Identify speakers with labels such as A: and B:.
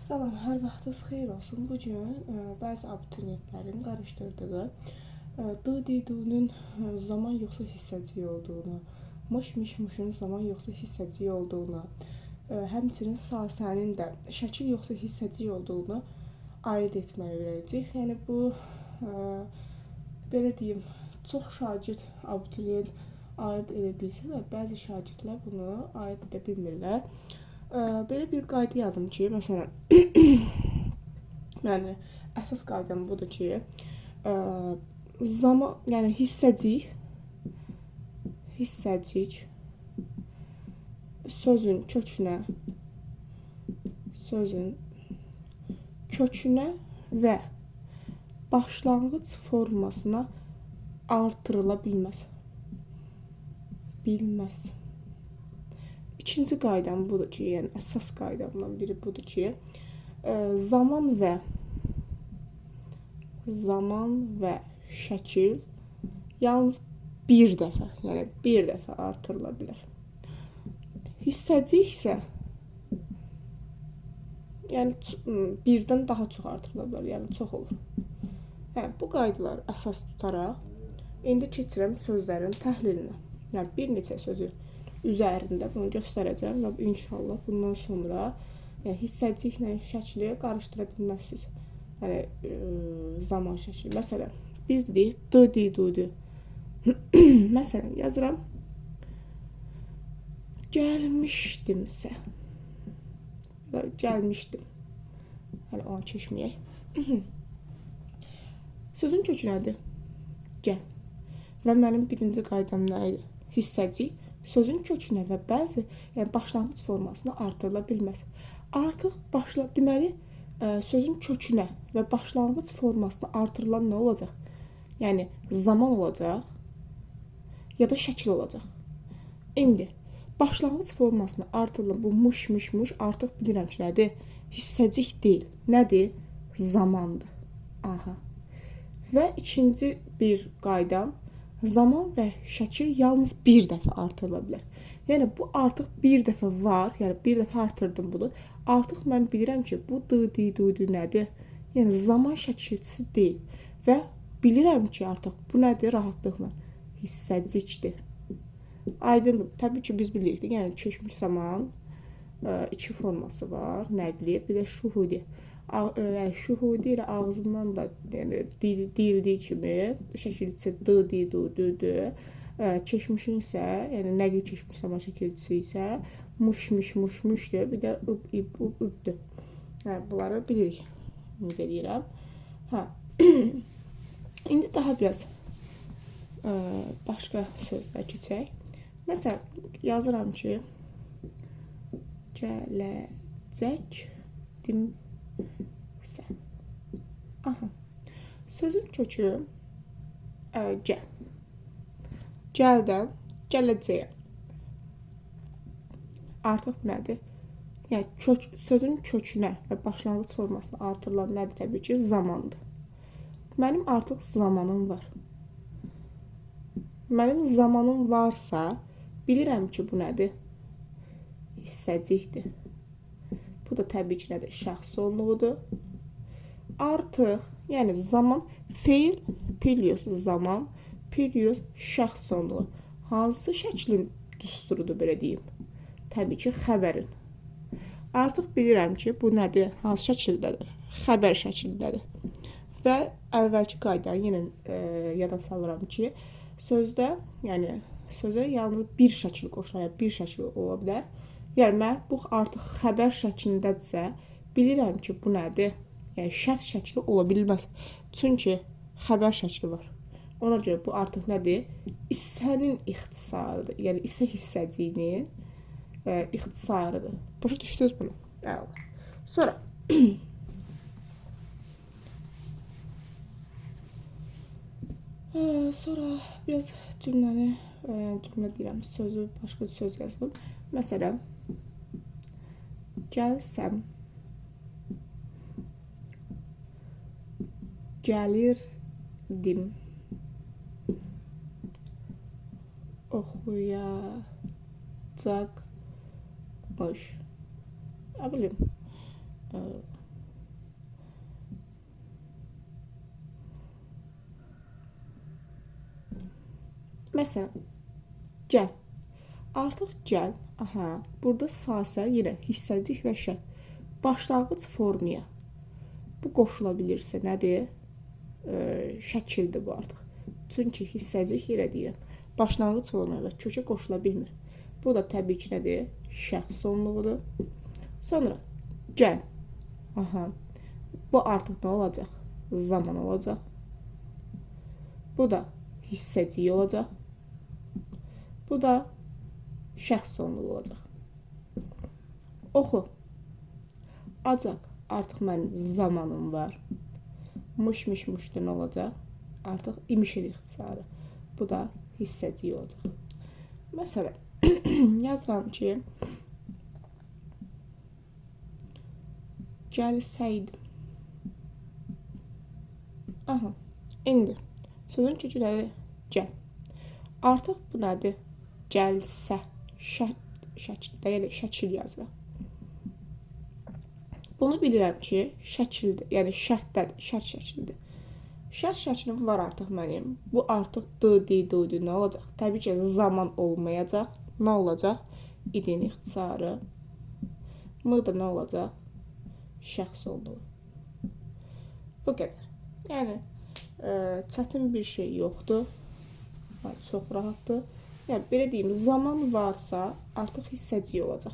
A: Salam, hər vaxtınız xeyir olsun. Bu gün bəzi abituriyentlərin qarışdırdığı D-nun zaman yoxsa hissəcik olduğunu, mış-mış-muşun zaman yoxsa hissəcik olduğunu, həmçinin sasənin də şəkil yoxsa hissəcik olduğunu ayırd etməyi öyrədəcəyik. Yəni bu belə deyim, çox şagird abituriyent ayırd edə bilsə də, bəzi şagirdlər bunu ayırd edə bilmirlər. Belə bir qayda yazım ki, məsələn, yəni əsas qaydam budur ki, zaman, yəni hissəcik sözün kökünə və başlanğıc formasına artırıla bilməz. İkinci qaydam budur ki, yəni əsas qaydamdan biri budur ki, zaman və şəkil yalnız bir dəfə artırıla bilər. Hissəcik isə yəni birdən daha çox artırıla bilər, yəni çox olur. Bu qaydaları əsas tutaraq indi keçirəm sözlərin təhlilinə. Yəni bir neçə sözü üzərində bunu göstərəcəm və inşallah bundan sonra hissəciklə şəkli qarışdıra bilməzsiniz. Yəni zaman şəkli. Məsələn, biz deyik D-du. Məsələn, yazıram. Gəlmişdimsə. Gəlmişdim. Hələ o an keçməyək. Sözün kökü nədir? Gəl. Və mənim birinci qaydam nə idi? Hissəcik sözün kökünə və bəzi başlanğıc formasına artırıla bilməz. Artıq deməli, sözün kökünə və başlanğıc formasına artırılan nə olacaq? Yəni, zaman olacaq ya da şəkil olacaq. İndi, başlanğıc formasına artırılan bu mış artıq bilirəm ki, nədir? Hissəcik deyil. Nədir? Zamandır. Aha. Və ikinci bir qaydam, zaman və şəkil yalnız bir dəfə artırıla bilər. Yəni, bu artıq bir dəfə var, yəni bir dəfə artırdım bunu. Artıq mən bilirəm ki, bu D-du nədir? Yəni, zaman şəkilçisi deyil. Və bilirəm ki, artıq bu nədir rahatlıqla? Hissəcikdir. Aydındır. Təbii ki, biz bilirik. Yəni, keçmiş zaman iki forması var. Nəqli, bir də şuhudi. Şuhudi ilə ağzından da deyildiyi kimi şəkilçisi D-du. Keçmişin isə, yəni nəqli keçmiş zaman şəkilçisi isə mış-mışdır, bir də übdür. Yəni bunları bilirik. Ümid edirəm. İndi daha biraz başqa sözlər keçək. Məsələn, yazıram ki, gələcəkdimsə. Aha. Sözün kökü gəl. Gəldən gələcəyə. Artıq bu nədir? Yəni, sözün kökünə və başlanğıc formasına artırılan nədir? Təbii ki, zamandır. Mənim artıq zamanım var. Mənim zamanım varsa, bilirəm ki, bu nədir? Hissəcikdir. Bu da təbii ki, nədir? Şəxs sonluğudur. Artıq, yəni zaman, feil, period zaman, period şəxs sonluğu. Hansı şəklin düsturudur, belə deyim? Təbii ki, xəbərin. Artıq bilirəm ki, bu nədir? Hansı şəkildədir? Xəbər şəklindədir. Və əvvəlki qaydanı yenə yada salıram ki, sözdə, yəni sözə yalnız bir şəkil qoşulur, bir şəkil ola bilər. Yəni, mən bu artıq xəbər şəklindədirsə, bilirəm ki, bu nədir? Yəni, şəxs şəkli ola bilməz. Çünki xəbər şəkli var. Ona görə bu artıq nədir? İssənin ixtisarıdır. Yəni, issə hissəciyinin ixtisarıdır. Başa düşdünüz bunu? Sonra biraz cümlə deyirəm, sözü, başqa söz yazılıb. Məsələn, gəlsəm, gəlirdim, oxuyacaqmış. Nə bilim, Məsələn, gəl. Artıq gəl. Aha, burada sasə yenə hissəcik və şərt. Başlanğıc formaya. Bu qoşula bilirsə nədir? Şəkildir bu artıq. Çünki hissəcik yenə deyirəm. Başlanğıc formaya və kökə qoşula bilmir. Bu da təbii ki nədir? Şəxs sonluğudur. Sonra gəl. Aha. Bu artıq nə olacaq? Zaman olacaq. Bu da hissəcik olacaq. Bu da şəxs sonluğu olacaq. Oxu. Acaq. Artıq mənim zamanım var. Mış nə olacaq? Artıq imişin ixtisarı. Bu da hissəcik olacaq. Məsələn, yazıram ki, gəlsəydim. Aha, indi sözün kökü nədir? Gəl. Artıq bu nədir? Gəlsə. Şəkildə, yəni şəkil yazıram. Bunu bilirəm ki, şəkildir, yəni şərtdədir, şərt şəkildir. Şərt şəklim var artıq mənim. Bu artıq d, nə olacaq? Təbii ki, zaman olmayacaq. Nə olacaq? İdin ixtisarı. M da nə olacaq? Şəxs olduğu. Bu qədər. Yəni, çətin bir şey yoxdur. Çox rahatdır. Yəni, belə deyim, zaman varsa artıq hissəcik olacaq.